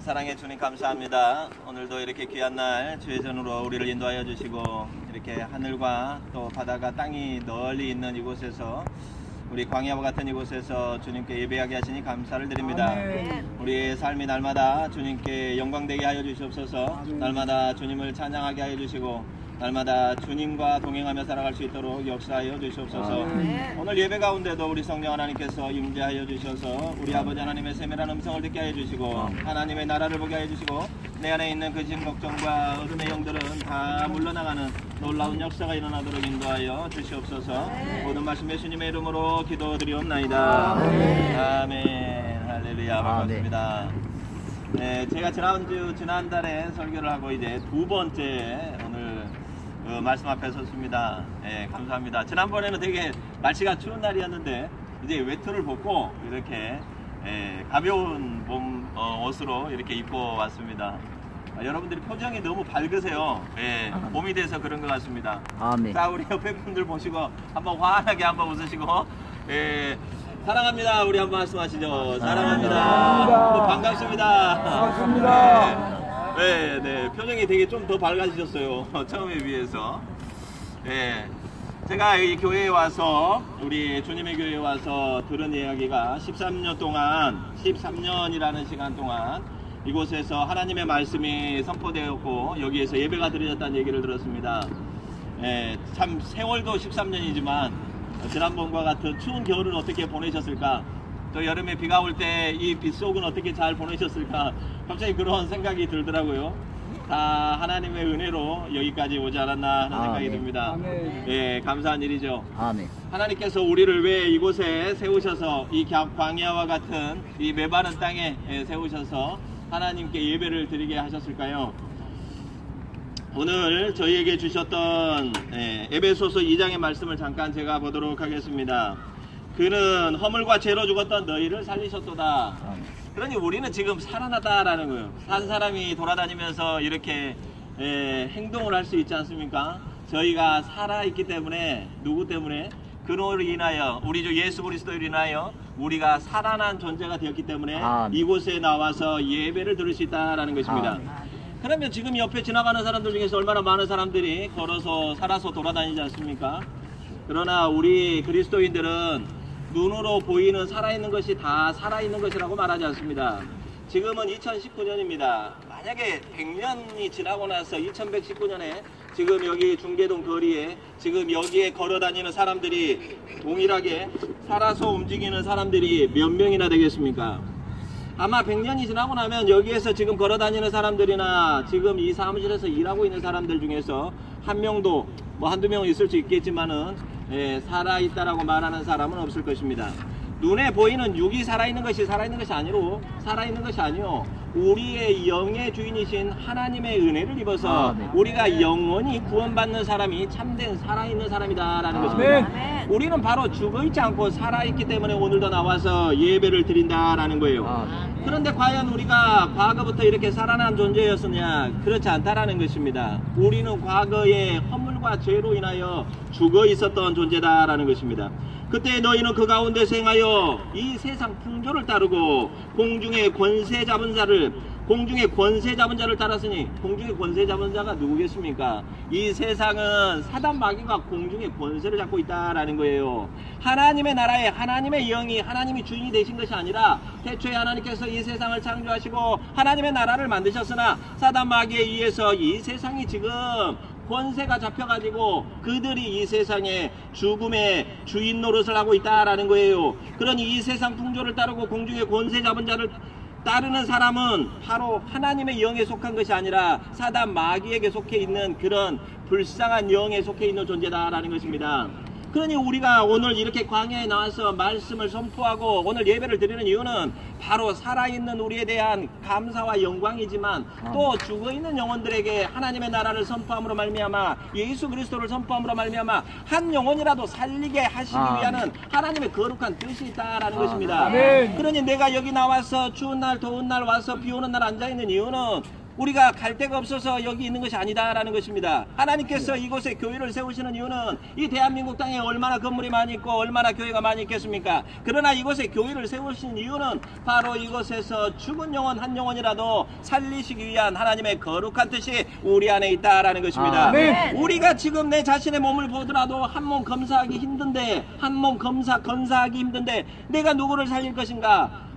사랑해 주님 감사합니다. 오늘도 이렇게 귀한 날 주의 전으로 우리를 인도하여 주시고 이렇게 하늘과 또 바다가 땅이 널리 있는 이곳에서 우리 광야와 같은 이곳에서 주님께 예배하게 하시니 감사를 드립니다. 우리의 삶이 날마다 주님께 영광되게 하여 주시옵소서. 날마다 주님을 찬양하게 하여 주시고 날마다 주님과 동행하며 살아갈 수 있도록 역사하여 주시옵소서. 오늘 예배 가운데도 우리 성령 하나님께서 임재하여 주셔서 우리 아버지 하나님의 세밀한 음성을 듣게 하여 주시고 하나님의 나라를 보게 하여 주시고 내 안에 있는 거짓 걱정과 어둠의 영들은 다 물러나가는 놀라운 역사가 일어나도록 인도하여 주시옵소서. 모든 말씀 예수님의 이름으로 기도드리옵나이다. 아멘. 할렐루야. 반갑습니다. 네, 제가 지난달에 설교를 하고 이제 두 번째 오늘 말씀 앞에 섰습니다. 네, 감사합니다. 지난번에는 되게 날씨가 추운 날이었는데 이제 외투를 벗고 이렇게 가벼운 봄 옷으로 이렇게 입고 왔습니다. 여러분들이 표정이 너무 밝으세요. 봄이 돼서 그런 것 같습니다. 아멘. 자, 우리 옆에 분들 보시고 한번 환하게 한번 웃으시고 사랑합니다. 우리 한번 말씀하시죠. 사랑합니다. 반갑습니다. 반갑습니다. 네, 표정이 되게 좀 더 밝아지셨어요. 처음에 비해서. 제가 이 교회에 와서, 우리 주님의 교회에 와서 들은 이야기가 13년이라는 시간 동안 이곳에서 하나님의 말씀이 선포되었고, 여기에서 예배가 드려졌다는 얘기를 들었습니다. 참, 세월도 13년이지만, 지난번과 같은 추운 겨울은 어떻게 보내셨을까? 또 여름에 비가 올 때 이 빗속은 어떻게 잘 보내셨을까? 갑자기 그런 생각이 들더라고요. 다 하나님의 은혜로 여기까지 오지 않았나 하는 생각이 듭니다. 예, 감사한 일이죠. 아멘. 하나님께서 우리를 왜 이곳에 세우셔서 이 광야와 같은 이 메마른 땅에 세우셔서 하나님께 예배를 드리게 하셨을까요? 오늘 저희에게 주셨던 에베소서 2장의 말씀을 잠깐 제가 보도록 하겠습니다. 그는 허물과 죄로 죽었던 너희를 살리셨도다. 그러니 우리는 지금 살아났다라는 거예요. 한 사람이 돌아다니면서 이렇게 행동을 할 수 있지 않습니까? 저희가 살아있기 때문에, 누구 때문에? 그로 인하여, 우리 주 예수 그리스도로 인하여 우리가 살아난 존재가 되었기 때문에 이곳에 나와서 예배를 드릴 수 있다라는 것입니다. 그러면 지금 옆에 지나가는 사람들 중에서 얼마나 많은 사람들이 걸어서 살아서 돌아다니지 않습니까? 그러나 우리 그리스도인들은 눈으로 보이는 살아있는 것이 다 살아있는 것이라고 말하지 않습니다. 지금은 2019년입니다. 만약에 100년이 지나고 나서 2119년에 지금 여기 중계동 거리에 지금 여기에 걸어다니는 사람들이 동일하게 살아서 움직이는 사람들이 몇 명이나 되겠습니까? 아마 100년이 지나고 나면 여기에서 지금 걸어다니는 사람들이나 지금 이 사무실에서 일하고 있는 사람들 중에서 한 명도 뭐 한두 명은 있을 수 있겠지만은 살아있다라고 말하는 사람은 없을 것입니다. 눈에 보이는 육이 살아있는 것이 살아있는 것이 아니요. 우리의 영의 주인이신 하나님의 은혜를 입어서 우리가 영원히 구원받는 사람이 참된 살아있는 사람이다라는 것입니다. 우리는 바로 죽어있지 않고 살아있기 때문에 오늘도 나와서 예배를 드린다라는 거예요. 그런데 과연 우리가 과거부터 이렇게 살아난 존재였느냐? 그렇지 않다라는 것입니다. 우리는 과거에 허물과 죄로 인하여 죽어 있었던 존재다라는 것입니다. 그때 너희는 그 가운데서 행하여 이 세상 풍조를 따르고 공중의 권세 잡은 자를 따랐으니 공중의 권세 잡은 자가 누구겠습니까? 이 세상은 사단 마귀가 공중의 권세를 잡고 있다라는 거예요. 하나님의 나라에 하나님의 영이 하나님이 주인이 되신 것이 아니라 태초에 하나님께서 이 세상을 창조하시고 하나님의 나라를 만드셨으나 사단 마귀에 의해서 이 세상이 지금 권세가 잡혀가지고 그들이 이 세상에 죽음의 주인 노릇을 하고 있다라는 거예요. 그러니 이 세상 풍조를 따르고 공중의 권세 잡은 자를 따르는 사람은 바로 하나님의 영에 속한 것이 아니라 사단 마귀에게 속해 있는 그런 불쌍한 영에 속해 있는 존재다라는 것입니다. 그러니 우리가 오늘 이렇게 광야에 나와서 말씀을 선포하고 오늘 예배를 드리는 이유는 바로 살아있는 우리에 대한 감사와 영광이지만 또 죽어있는 영혼들에게 하나님의 나라를 선포함으로 말미암아 예수 그리스도를 선포함으로 말미암아 한 영혼이라도 살리게 하시기 위하는 하나님의 거룩한 뜻이 있다라는 것입니다. 그러니 내가 여기 나와서 추운 날 더운 날 와서 비 오는 날 앉아있는 이유는 우리가 갈 데가 없어서 여기 있는 것이 아니다라는 것입니다. 하나님께서 이곳에 교회를 세우시는 이유는 이 대한민국 땅에 얼마나 건물이 많이 있고 얼마나 교회가 많이 있겠습니까? 그러나 이곳에 교회를 세우신 이유는 바로 이곳에서 죽은 영혼 한 영혼이라도 살리시기 위한 하나님의 거룩한 뜻이 우리 안에 있다라는 것입니다. 우리가 지금 내 자신의 몸을 보더라도 한 몸 검사하기 힘든데, 한 몸 건사하기 힘든데 내가 누구를 살릴 것인가?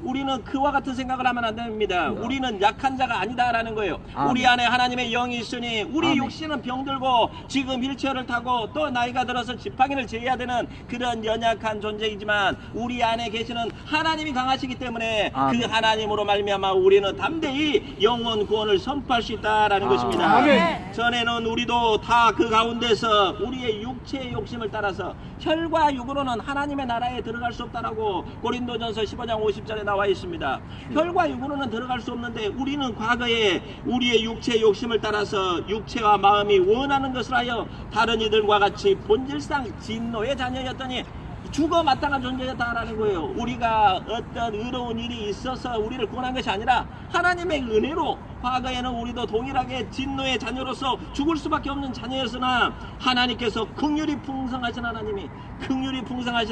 우리는 그와 같은 생각을 하면 안 됩니다. 우리는 약한 자가 아니다라는 거예요. 우리 안에 하나님의 영이 있으니 우리 육신은 병들고 지금 휠체어를 타고 또 나이가 들어서 지팡이를 쥐어야 되는 그런 연약한 존재이지만 우리 안에 계시는 하나님이 강하시기 때문에 그 하나님으로 말미암아 우리는 담대히 영혼 구원을 선포할 수 있다라는 것입니다. 전에는 우리도 다 그 가운데서 우리의 육체의 욕심을 따라서 혈과 육으로는 하나님의 나라에 들어갈 수 없다라고 고린도전서 15장 50절에 나와 있습니다. 혈과 육으로는 들어갈 수 없는데 우리는 과거에 우리의 육체의 욕심을 따라서 육체와 마음이 원하는 것을 하여 다른 이들과 같이 본질상 진노의 자녀였더니 죽어 마땅한 존재였다라는 거예요. 우리가 어떤 의로운 일이 있어서 우리를 구원한 것이 아니라 하나님의 은혜로 과거에는 우리도 동일하게 진노의 자녀로서 죽을 수밖에 없는 자녀였으나 하나님께서 긍휼이 풍성하신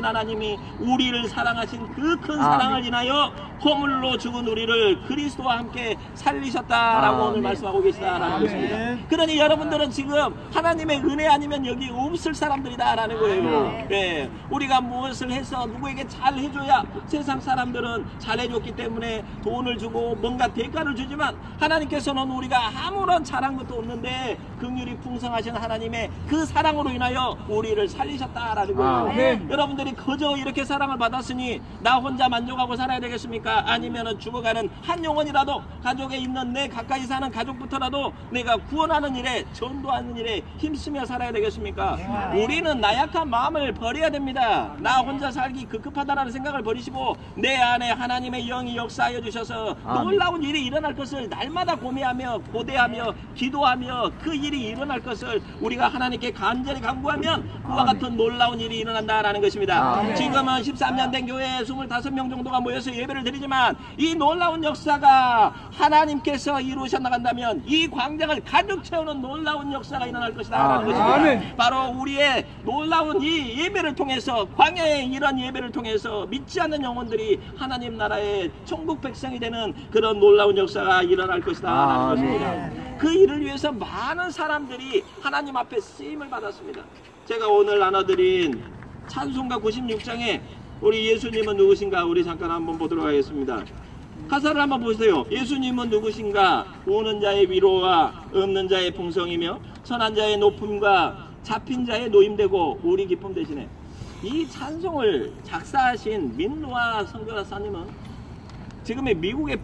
하나님이 우리를 사랑하신 그 큰 사랑을 인하여 허물로 죽은 우리를 그리스도와 함께 살리셨다라고 오늘 말씀하고 계시다라는 것입니다. 그러니 여러분들은 지금 하나님의 은혜 아니면 여기 없을 사람들이다라는 거예요. 네. 우리가 무엇을 해서 누구에게 잘 해줘야 세상 사람들은 잘 해줬기 때문에 돈을 주고 뭔가 대가를 주지만 하나님께서는 우리가 아무런 잘한 것도 없는데 긍휼이 풍성하신 하나님의 그 사랑으로 인하여 우리를 살리셨다라는 거예요. 여러분들이 그저 이렇게 사랑을 받았으니 나 혼자 만족하고 살아야 되겠습니까? 아니면은 죽어가는 한 영혼이라도 가족에 있는 내 가까이 사는 가족부터라도 내가 구원하는 일에 전도하는 일에 힘쓰며 살아야 되겠습니까? 우리는 나약한 마음을 버려야 됩니다. 나 혼자 살기 급급하다라는 생각을 버리시고 내 안에 하나님의 영이 역사하여 주셔서 놀라운 일이 일어날 것을 날마다 고대하며 기도하며 그 일이 일어날 것을 우리가 하나님께 간절히 간구하면 그와 같은 놀라운 일이 일어난다라는 것입니다. 지금은 13년 된 교회에 25명 정도가 모여서 예배를 드리지만 이 놀라운 역사가 하나님께서 이루셔 나간다면 이 광장을 가득 채우는 놀라운 역사가 일어날 것이다라는 것입니다. 바로 우리의 놀라운 이 예배를 통해서 광야의 이런 예배를 통해서 믿지 않는 영혼들이 하나님 나라의 천국 백성이 되는 그런 놀라운 역사가 일어날 것이다라는 것입니다. 그 일을 위해서 많은 사람들이 하나님 앞에 쓰임을 받았습니다. 제가 오늘 나눠드린 찬송가 96장에 우리 예수님은 누구신가 우리 잠깐 한번 보도록 하겠습니다. 가사를 한번 보세요. 예수님은 누구신가? 오는 자의 위로와 없는 자의 풍성이며 선한 자의 높음과 잡힌 자의 노임되고 우리 기쁨 되시네. 이 찬송을 작사하신 민노아 선교사님은 지금의 미국의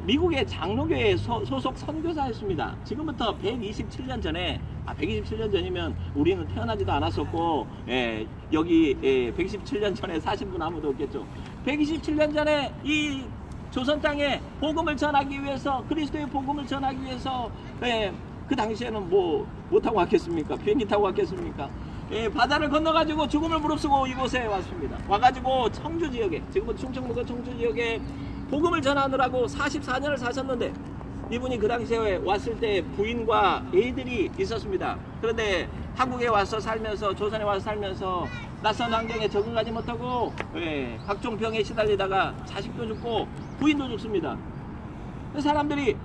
미국의 장로교회 소속 선교사였습니다. 지금부터 127년 전에 127년 전이면 우리는 태어나지도 않았었고 여기 127년 전에 사신 분 아무도 없겠죠. 127년 전에 이 조선 땅에 복음을 전하기 위해서 그리스도의 복음을 전하기 위해서 그 당시에는 뭐 타고 왔겠습니까? 비행기 타고 왔겠습니까? 바다를 건너가지고 죽음을 무릅쓰고 이곳에 왔습니다. 와가지고 청주 지역에, 지금은 충청북도 청주 지역에 복음을 전하느라고 44년을 사셨는데 이분이 그 당시에 왔을 때 부인과 애들이 있었습니다. 그런데 한국에 와서 살면서, 조선에 와서 살면서 낯선 환경에 적응하지 못하고 각종 병에 시달리다가 자식도 죽고 부인도 죽습니다. 사람들이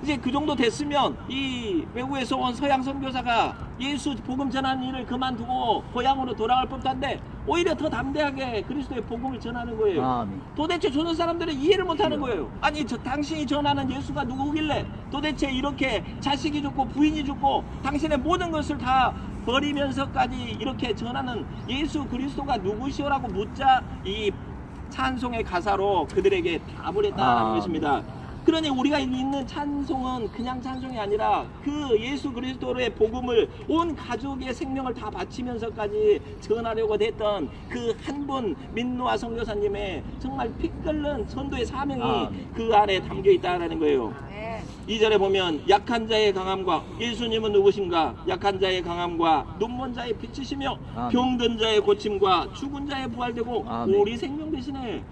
이제 그 정도 됐으면 이 외국에서 온 서양 선교사가 예수 복음 전하는 일을 그만두고 고향으로 돌아갈 법도 한데 오히려 더 담대하게 그리스도의 복음을 전하는 거예요. 도대체 조선 사람들은 이해를 못하는 거예요. 아니 당신이 전하는 예수가 누구길래 도대체 이렇게 자식이 죽고 부인이 죽고 당신의 모든 것을 다 버리면서까지 이렇게 전하는 예수 그리스도가 누구시오라고 묻자 이 찬송의 가사로 그들에게 답을 했다는 것입니다. 그러니 우리가 있는 찬송은 그냥 찬송이 아니라 그 예수 그리스도의 복음을 온 가족의 생명을 다 바치면서까지 전하려고 했던 그 한 분 민노아 선교사님의 정말 피 끓는 선도의 사명이 그 안에 담겨 있다는 거예요. 2절에 보면 약한 자의 강함과 예수님은 누구신가? 약한 자의 강함과 눈먼 자의 빛이시며 병든 자의 고침과 죽은 자의 부활되고 우리 생명 되시네.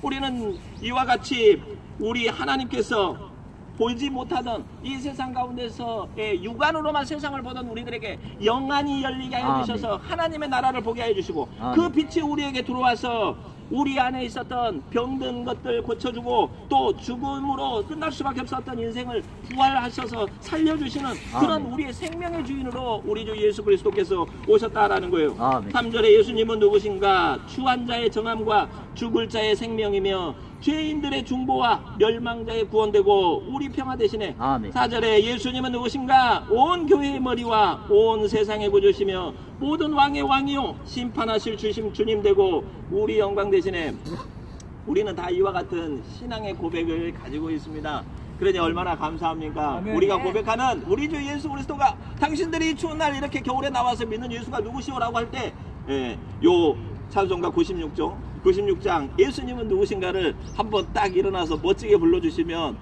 우리는 이와 같이 우리 하나님께서 보지 못하던 이 세상 가운데서 육안으로만 세상을 보던 우리들에게 영안이 열리게 하여 주셔서 하나님의 나라를 보게 하여 주시고 그 빛이 우리에게 들어와서 우리 안에 있었던 병든 것들 고쳐주고 또 죽음으로 끝날 수밖에 없었던 인생을 부활하셔서 살려주시는 그런 우리의 생명의 주인으로 우리 주 예수 그리스도께서 오셨다라는 거예요. 3절에 예수님은 누구신가? 추한 자의 정함과 죽을 자의 생명이며 죄인들의 중보와 멸망자의 구원되고 우리 평화 대신에 4절에 예수님은 누구신가? 온 교회의 머리와 온 세상의 구주시며 모든 왕의 왕이요 심판하실 주님 되고 우리 영광 대신에 우리는 다 이와 같은 신앙의 고백을 가지고 있습니다. 그러니 얼마나 감사합니까? 우리가 고백하는 우리 주 예수 그리스도가 당신들이 추운 날 이렇게 겨울에 나와서 믿는 예수가 누구시오라고 할 때 요 찬송가 96장 예수님은 누구신가를 한번 딱 일어나서 멋지게 불러주시면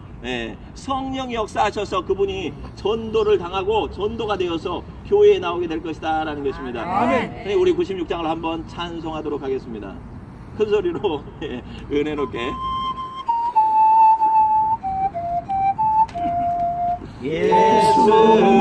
성령이 역사하셔서 그분이 전도를 당하고 전도가 되어서 교회에 나오게 될 것이다 라는 것입니다. 우리 96장을 한번 찬송하도록 하겠습니다. 큰 소리로 은혜롭게.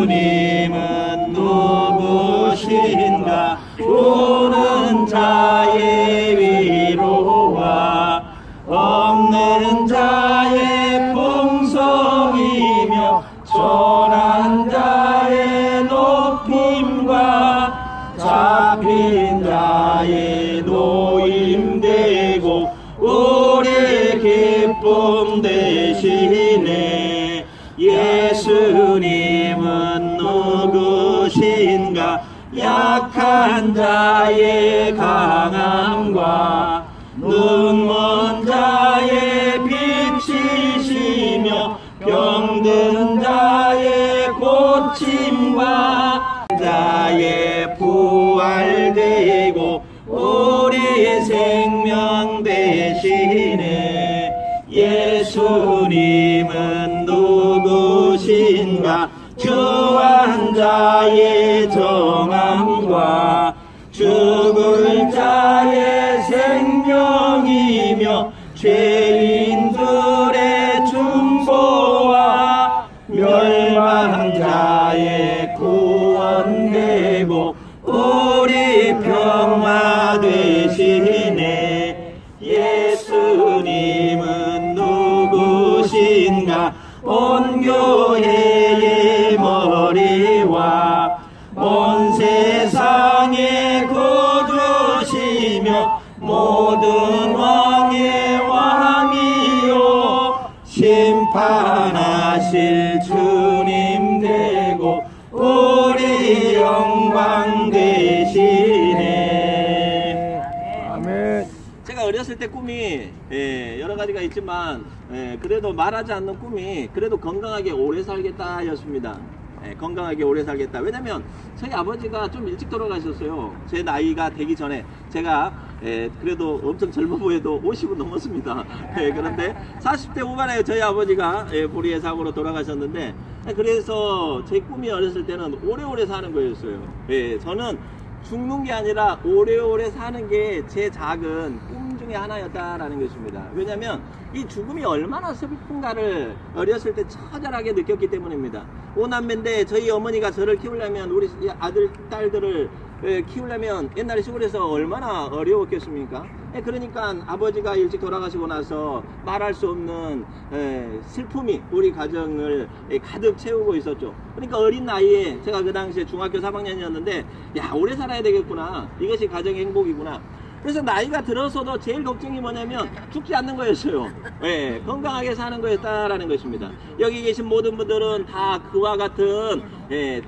예수님은 누구신가? 우는 자의 위로와 없는 자의 풍성이며 전한 자의 높임과 잡힌 자의 노임되고 우리 기쁨 되시네. 예수님은 누구신가? 약한 자의 강함과 눈먼 자의 빛이시며 병든 자의 고침과 자의 부활되고 우리 생명 되시네. 예수님은 누구신가? 주한 자의 정함과 죽을 자의 생명이며 죄인들의 중보와 멸망자의 구원되고 우리 평화 되시네. 예수님은 누구신가? 온 교회의 머리와 온 세상의 구주시며 모든 왕의 왕이요 심판하실 주님 되고 우리 영광 되시네. 아멘. 제가 어렸을 때 꿈이 여러 가지가 있지만 그래도 말하지 않는 꿈이 그래도 건강하게 오래 살겠다 였습니다. 건강하게 오래 살겠다. 왜냐면 저희 아버지가 좀 일찍 돌아가셨어요. 제 나이가 되기 전에. 제가 그래도 엄청 젊어 보여도 50은 넘었습니다. 그런데 40대 후반에 저희 아버지가 불의의 사고로 돌아가셨는데 그래서 제 꿈이 어렸을 때는 오래오래 사는 거였어요. 저는 죽는 게 아니라 오래오래 사는 게 제 작은 꿈 중에 하나였다라는 것입니다. 왜냐면 이 죽음이 얼마나 슬픈가를 어렸을 때 처절하게 느꼈기 때문입니다. 5남매인데 저희 어머니가 저를 키우려면 우리 아들, 딸들을 키우려면 옛날에 시골에서 얼마나 어려웠겠습니까? 그러니까 아버지가 일찍 돌아가시고 나서 말할 수 없는 슬픔이 우리 가정을 가득 채우고 있었죠. 그러니까 어린 나이에 제가 그 당시에 중학교 3학년이었는데 야 오래 살아야 되겠구나. 이것이 가정의 행복이구나. 그래서 나이가 들어서도 제일 걱정이 뭐냐면 죽지 않는 거였어요. 건강하게 사는 거였다라는 것입니다. 여기 계신 모든 분들은 다 그와 같은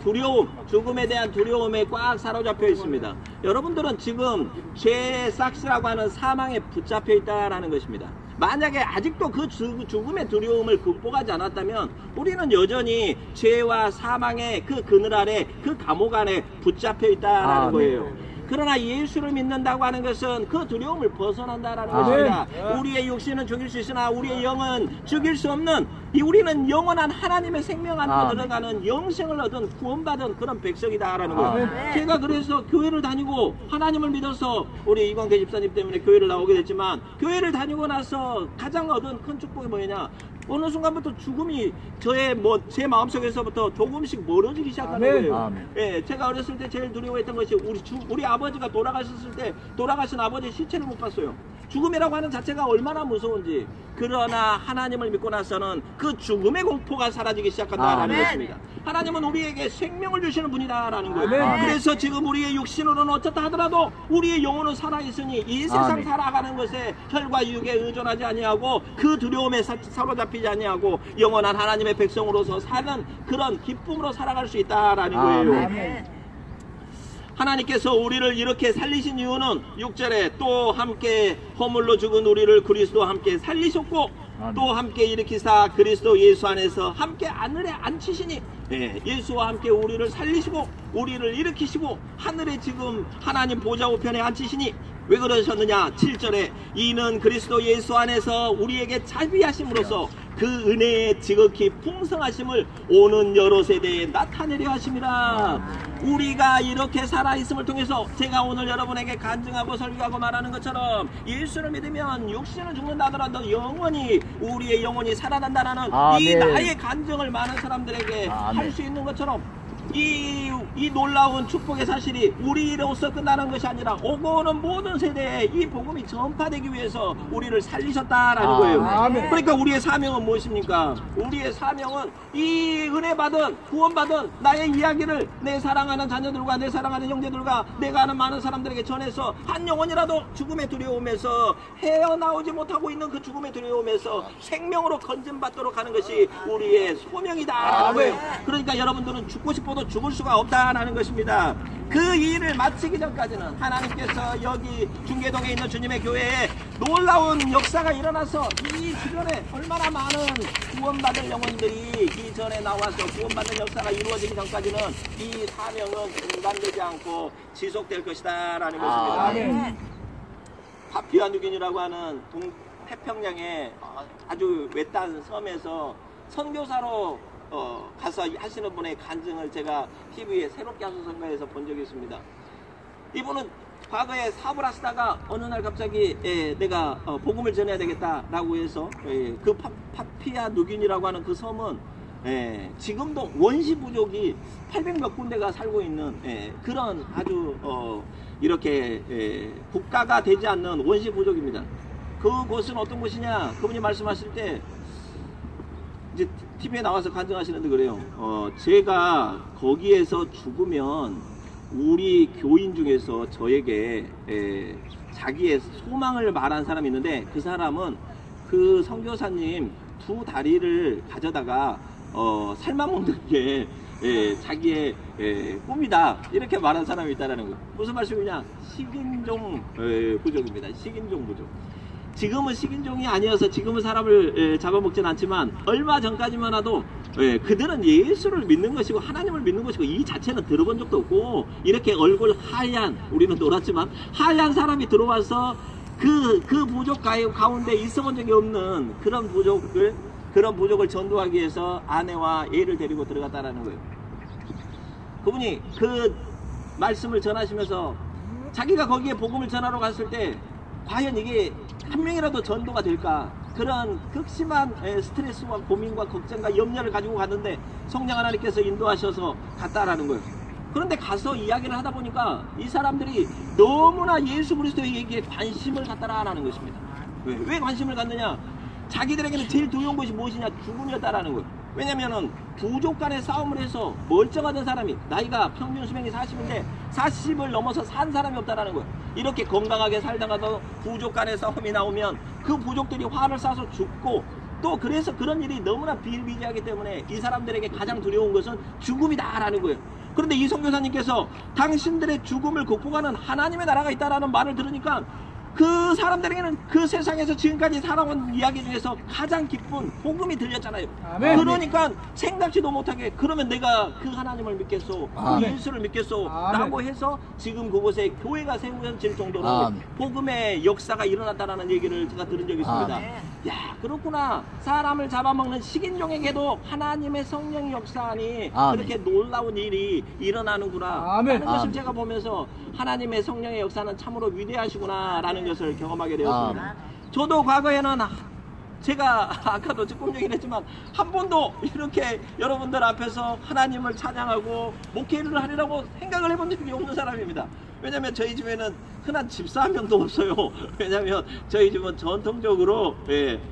두려움, 죽음에 대한 두려움에 꽉 사로잡혀 있습니다. 여러분들은 지금 죄의 싹스라고 하는 사망에 붙잡혀 있다라는 것입니다. 만약에 아직도 그 죽음의 두려움을 극복하지 않았다면 우리는 여전히 죄와 사망의 그 그늘 아래 그 감옥 안에 붙잡혀 있다라는 거예요. 그러나 예수를 믿는다고 하는 것은 그 두려움을 벗어난다라는 것입니다. 우리의 육신은 죽일 수 있으나 우리의 영은 죽일 수 없는, 우리는 영원한 하나님의 생명 안으로 들어가는 영생을 얻은 구원받은 그런 백성이다라는 거예요. 제가 그래서 교회를 다니고 하나님을 믿어서 우리 이광태 집사님 때문에 교회를 나오게 됐지만, 교회를 다니고 나서 가장 얻은 큰 축복이 뭐냐, 어느 순간부터 죽음이 제 마음속에서부터 조금씩 멀어지기 시작하는 거예요. 예, 제가 어렸을 때 제일 두려워했던 것이 우리 아버지가 돌아가셨을 때 돌아가신 아버지의 시체를 못 봤어요. 죽음이라고 하는 자체가 얼마나 무서운지. 그러나 하나님을 믿고 나서는 그 죽음의 공포가 사라지기 시작한다라는 것입니다. 하나님은 우리에게 생명을 주시는 분이다라는 거예요. 그래서 지금 우리의 육신으로는 어떻다 하더라도 우리의 영혼은 살아있으니 이 세상 살아가는 것에 혈과 육에 의존하지 아니하고 그 두려움에 사로잡히지 아니하고 영원한 하나님의 백성으로서 사는 그런 기쁨으로 살아갈 수 있다라는 거예요. 하나님께서 우리를 이렇게 살리신 이유는 6절에 또 함께 허물로 죽은 우리를 그리스도와 함께 살리셨고 또 함께 일으키사 그리스도 예수 안에서 함께 하늘에 앉히시니, 예수와 함께 우리를 살리시고 우리를 일으키시고 하늘에 지금 하나님 보좌 우편에 앉히시니, 왜 그러셨느냐, 7절에 이는 그리스도 예수 안에서 우리에게 자비하심으로써 그 은혜의 지극히 풍성하심을 오는 여러 세대에 나타내려 하심이라. 우리가 이렇게 살아있음을 통해서 제가 오늘 여러분에게 간증하고 설교하고 말하는 것처럼 예수를 믿으면 육신은 죽는다 하더라도 영원히 우리의 영혼이 살아난다라는 이 나의 간증을 많은 사람들에게 할 수 있는 것처럼 이 놀라운 축복의 사실이 우리로서 끝나는 것이 아니라 오고 오는 모든 세대에 이 복음이 전파되기 위해서 우리를 살리셨다라는 거예요. 그러니까 우리의 사명은 무엇입니까? 우리의 사명은 이 은혜 받은 구원받은 나의 이야기를 내 사랑하는 자녀들과 내 사랑하는 형제들과 내가 아는 많은 사람들에게 전해서 한 영혼이라도 죽음의 두려움에서 헤어나오지 못하고 있는 그 죽음의 두려움에서 생명으로 건진받도록 하는 것이 우리의 소명이다. 그러니까 여러분들은 죽고 싶어도 죽을 수가 없다라는 것입니다. 그 일을 마치기 전까지는 하나님께서 여기 중계동에 있는 주님의 교회에 놀라운 역사가 일어나서 이 주변에 얼마나 많은 구원받을 영혼들이 이 전에 나와서 구원받는 역사가 이루어지기 전까지는 이 사명은 중단되지 않고 지속될 것이다 라는 것입니다. 파푸아뉴기니라고 하는 태평양의 아주 외딴 섬에서 선교사로 가서 하시는 분의 간증을 제가 TV에 새롭게 하소서가에서 본 적이 있습니다. 이분은 과거에 사업을 하시다가 어느 날 갑자기 내가 복음을 전해야 되겠다라고 해서 그 파푸아뉴기니라고 하는 그 섬은 지금도 원시 부족이 800몇 군데가 살고 있는 그런 아주 이렇게 국가가 되지 않는 원시 부족입니다. 그곳은 어떤 곳이냐, 그분이 말씀하실 때 이제 TV에 나와서 간증하시는데 그래요. 제가 거기에서 죽으면 우리 교인 중에서 저에게 자기의 소망을 말한 사람이 있는데, 그 사람은 그 선교사님 두 다리를 가져다가 삶아 먹는 게 자기의 꿈이다, 이렇게 말한 사람이 있다는 거예요. 무슨 말씀이냐, 식인종 부족입니다. 식인종 부족. 지금은 식인종이 아니어서 지금은 사람을 잡아먹지는 않지만 얼마 전까지만 해도 그들은 예수를 믿는 것이고 하나님을 믿는 것이고 이 자체는 들어본 적도 없고, 이렇게 얼굴 하얀, 우리는 놀았지만 하얀 사람이 들어와서 그 부족 가운데 있어본 적이 없는 그런 부족을 전도하기 위해서 아내와 애를 데리고 들어갔다라는 거예요. 그분이 그 말씀을 전하시면서 자기가 거기에 복음을 전하러 갔을 때 과연 이게 한 명이라도 전도가 될까, 그런 극심한 스트레스와 고민과 걱정과 염려를 가지고 갔는데 성령 하나님께서 인도하셔서 갔다라는 거예요. 그런데 가서 이야기를 하다 보니까 이 사람들이 너무나 예수 그리스도에게 관심을 갖다라는 것입니다. 왜 관심을 갖느냐, 자기들에게는 제일 두려운 것이 무엇이냐, 죽음이었다라는 거예요. 왜냐면은 부족 간의 싸움을 해서 멀쩡하던 사람이, 나이가 평균 수명이 40인데 40을 넘어서 산 사람이 없다라는 거예요. 이렇게 건강하게 살다가도 부족 간의 싸움이 나오면 그 부족들이 화를 쏴서 죽고, 또 그래서 그런 일이 너무나 비일비재하기 때문에 이 사람들에게 가장 두려운 것은 죽음이다라는 거예요. 그런데 이 선교사님께서 당신들의 죽음을 극복하는 하나님의 나라가 있다라는 말을 들으니까 그 사람들에게는 그 세상에서 지금까지 살아온 이야기 중에서 가장 기쁜 복음이 들렸잖아요. 아멘. 그러니까 생각지도 못하게 그러면 내가 그 하나님을 믿겠소, 그 예수를 믿겠소 라고 해서 지금 그곳에 교회가 세워질 정도로 복음의 역사가 일어났다는 얘기를 제가 들은 적이 있습니다. 야, 그렇구나. 사람을 잡아먹는 식인종에게도 하나님의 성령의 역사니 그렇게 놀라운 일이 일어나는구나 라는 것을 제가 보면서 하나님의 성령의 역사는 참으로 위대하시구나 라는 것을 경험하게 되었습니다. 저도 과거에는 제가 아까도 조금 얘기를 했지만 한 번도 이렇게 여러분들 앞에서 하나님을 찬양하고 목회를 하리라고 생각을 해본 적이 없는 사람입니다. 왜냐면 저희 집에는 흔한 집사 한 명도 없어요. 왜냐면 저희 집은 전통적으로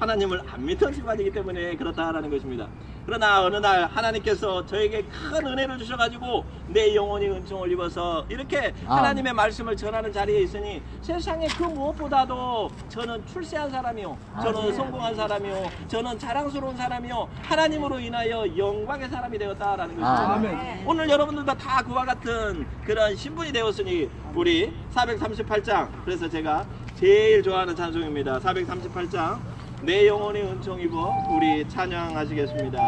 하나님을 안 믿는 집안이기 때문에 그렇다라는 것입니다. 그러나 어느 날 하나님께서 저에게 큰 은혜를 주셔가지고 내 영혼이 은총을 입어서 이렇게 하나님의 말씀을 전하는 자리에 있으니 세상에 그 무엇보다도 저는 출세한 사람이요, 저는 성공한 사람이요, 저는 자랑스러운 사람이요, 하나님으로 인하여 영광의 사람이 되었다라는 것입니다. 오늘 여러분들도 다 그와 같은 그런 신분이 되었으니 우리 438장, 그래서 제가 제일 좋아하는 찬송입니다. 438장 내 영혼이 은총 입어 우리 찬양하시겠습니다.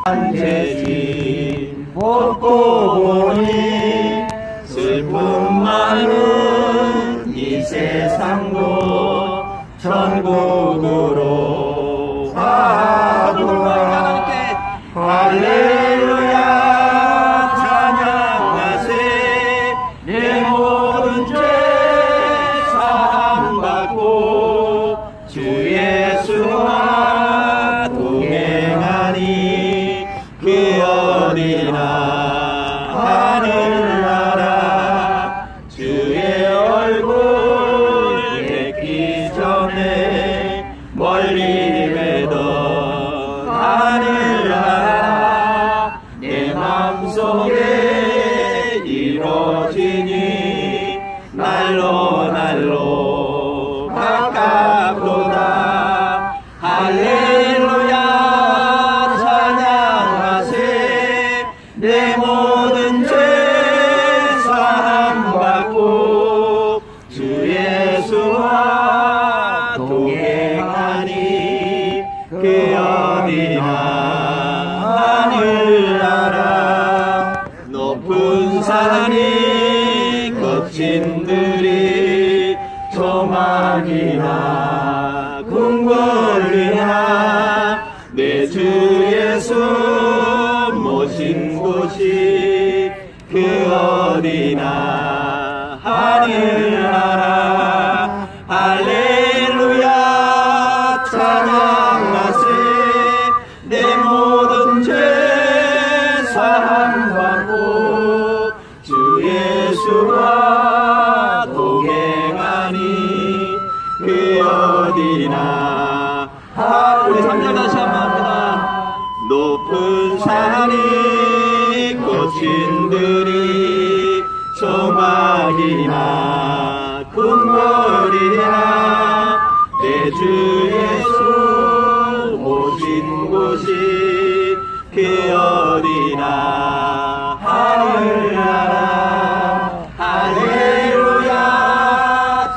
한재진 벗고 보니 슬픔 많은 이 세상도 천국으로 가도다. 할렐루야 찬양하세. 내 모든 죄 사함받고 주 예수와 동행하니 그 어디나 하늘나라 주의 얼굴 뵙기 전에 멀리 뵈던 하늘나라 내 맘속에 이루어지니 날로 날로 가깝도다. 할렐루야 찬양하세. 내 모든 죄 사함받고 주 예수와 동행하니 그 어디나 하늘나라 높은 산이 거친들이 조막이나 궁궐이나 내 주 예수 모신 곳이 그 어디나 하늘나라. 할렐루야 찬양하세. 내 모든 죄 사함받고 주 예수와 동행하니 그 어디나. 우리 3절 다시 한번 합니다. 높은 산이 거친들이 조막이나 궁궐이나 내 주 예수 모신 곳이 그 어디나 하늘나라. 할렐루야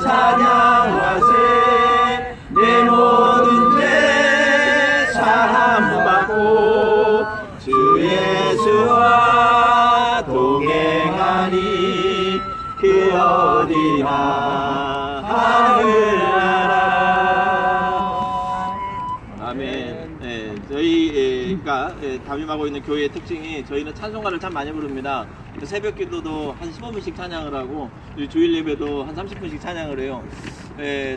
찬양하세. 내 모든 죄 사함받고 주 예수와 동행하니 그 어디나 하늘나라. 아멘. 저희가 담임하고 있는 교회의 특징이 저희는 찬송가를 참 많이 부릅니다. 새벽 기도도 한 15분씩 찬양을 하고 주일 예배도 한 30분씩 찬양을 해요.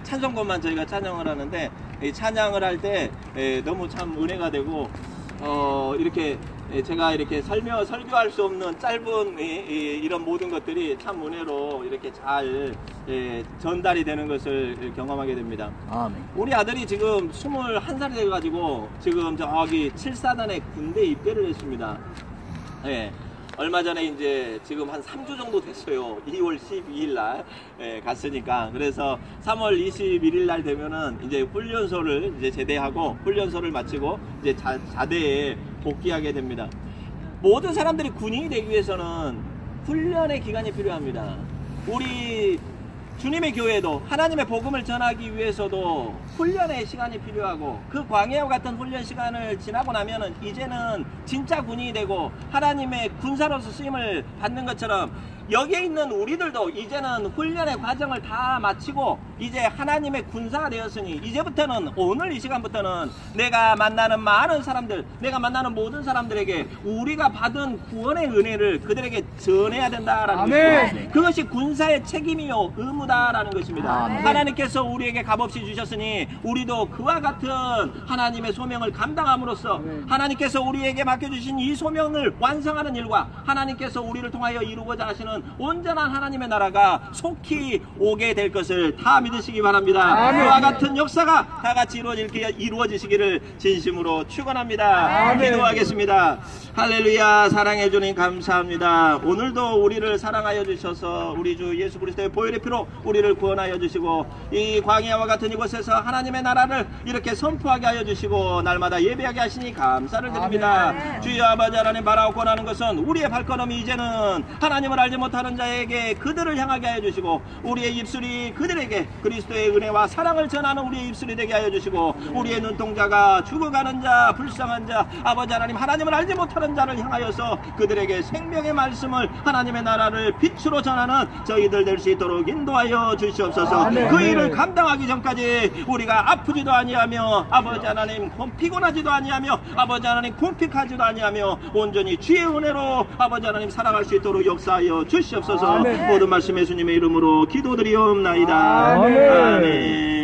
찬송가만 저희가 찬양을 하는데 찬양을 할 때 너무 참 은혜가 되고 이렇게 제가 이렇게 설교할 수 없는 짧은 이런 모든 것들이 참 은혜로 이렇게 잘 전달이 되는 것을 경험하게 됩니다. 우리 아들이 지금 21살이 돼가지고 지금 저기 7사단에 군대 입대를 했습니다. 얼마 전에 이제 지금 한 3주 정도 됐어요. 2월 12일 날 갔으니까. 그래서 3월 21일 날 되면은 이제 훈련소를 이제 제대하고 훈련소를 마치고 이제 자대에 복귀하게 됩니다. 모든 사람들이 군인이 되기 위해서는 훈련의 기간이 필요합니다. 우리 주님의 교회도 하나님의 복음을 전하기 위해서도 훈련의 시간이 필요하고, 그 광야와 같은 훈련 시간을 지나고 나면은 이제는 진짜 군인이 되고 하나님의 군사로서 쓰임을 받는 것처럼, 여기에 있는 우리들도 이제는 훈련의 과정을 다 마치고 이제 하나님의 군사가 되었으니, 이제부터는, 오늘 이 시간부터는 내가 만나는 많은 사람들, 내가 만나는 모든 사람들에게 우리가 받은 구원의 은혜를 그들에게 전해야 된다라는 것입니다. 그것이 군사의 책임이요 의무다라는 것입니다. 하나님께서 우리에게 값없이 주셨으니 우리도 그와 같은 하나님의 소명을 감당함으로써 하나님께서 우리에게 맡겨주신 이 소명을 완성하는 일과 하나님께서 우리를 통하여 이루고자 하시는 온전한 하나님의 나라가 속히 오게 될 것을 다 믿으시기 바랍니다. 그와 같은 역사가 다 같이 이루어지시기를 진심으로 축원합니다. 기도하겠습니다. 할렐루야. 사랑해 주님 감사합니다. 오늘도 우리를 사랑하여 주셔서 우리 주 예수 그리스도의 보혈의 피로 우리를 구원하여 주시고, 이 광야와 같은 이곳에서 하나님의 나라를 이렇게 선포하게 하여 주시고 날마다 예배하게 하시니 감사를 드립니다. 주여 아버지 하나님, 바라고 권하는 것은 우리의 발걸음이 이제는 하나님을 알지 못하는 자에게 그들을 향하게 하여 주시고, 우리의 입술이 그들에게 그리스도의 은혜와 사랑을 전하는 우리의 입술이 되게 하여 주시고, 우리의 눈동자가 죽어가는 자, 불쌍한 자, 아버지 하나님, 하나님을 알지 못하는 자를 향하여서 그들에게 생명의 말씀을, 하나님의 나라를 빛으로 전하는 저희들 될 수 있도록 인도하여 주시옵소서. 그 일을 감당하기 전까지 우리가 아프지도 아니하며 아버지 하나님 피곤하지도 아니하며 아버지 하나님 궁핍하지도 아니하며 온전히 주의 은혜로 아버지 하나님 살아갈 수 있도록 역사하여 주시옵소서. 모든 말씀 예수님의 이름으로 기도드리옵나이다. 아멘.